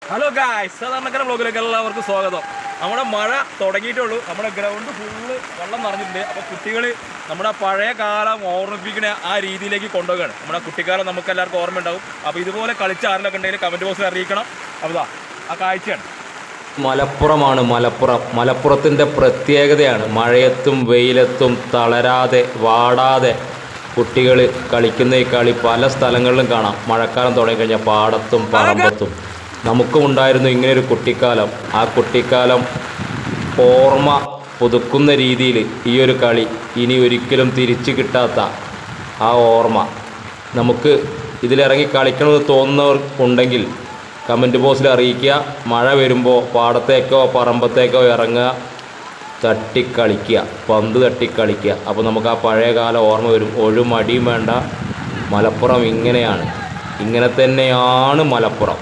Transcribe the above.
Hello guys, സാധാരണക്കാര ബ്ലോഗിലേക്ക് എല്ലാവർക്കും സ്വാഗതം. നമ്മുടെ മഴ തുടങ്ങിയിട്ടുള്ളൂ. നമ്മുടെ ഗ്രൗണ്ട് ഫുള്ള് വെള്ളം നിറഞ്ഞിട്ടുണ്ട്. അപ്പോൾ കുട്ടികൾ നമ്മുടെ പഴയ കാലം ഓർമ്മിപ്പിക്കുന്ന ആ രീതിയിലേക്ക് കൊണ്ടുപോവുകയാണ്. നമ്മുടെ കുട്ടിക്കാലം നമുക്ക് എല്ലാവർക്കും ഓർമ്മ ഉണ്ടാവും. അപ്പോൾ ഇതുപോലെ കളിച്ച ആരെങ്കിലൊക്കെ ഉണ്ടെങ്കിൽ കമൻറ്റ് ബോക്സിൽ അറിയിക്കണം. അപ്പോൾ ആ കാഴ്ചയാണ്. മലപ്പുറമാണ് മലപ്പുറം. മലപ്പുറത്തിൻ്റെ പ്രത്യേകതയാണ് മഴയത്തും വെയിലത്തും തളരാതെ വാടാതെ കുട്ടികൾ കളിക്കുന്ന ഈ കളി പല സ്ഥലങ്ങളിലും കാണാം. മഴക്കാലം തുടങ്ങിക്കഴിഞ്ഞാൽ പാടത്തും പറമ്പത്തും. നമുക്കും ഉണ്ടായിരുന്നു ഇങ്ങനെയൊരു കുട്ടിക്കാലം. ആ കുട്ടിക്കാലം ഓർമ്മ പുതുക്കുന്ന രീതിയിൽ ഈ ഒരു കളി ഇനി ഒരിക്കലും തിരിച്ചു കിട്ടാത്ത ആ ഓർമ്മ നമുക്ക് ഇതിലിറങ്ങി കളിക്കണമെന്ന് തോന്നുന്നവർ ഉണ്ടെങ്കിൽ കമൻറ്റ് ബോക്സിൽ അറിയിക്കുക. മഴ വരുമ്പോൾ പാടത്തേക്കോ പറമ്പത്തേക്കോ ഇറങ്ങുക, തട്ടിക്കളിക്കുക, പന്ത് തട്ടിക്കളിക്കുക. അപ്പോൾ നമുക്ക് ആ പഴയ കാല ഓർമ്മ വരും. ഒരു മടിയും വേണ്ട. മലപ്പുറം ഇങ്ങനെയാണ്, ഇങ്ങനെ തന്നെയാണ് മലപ്പുറം.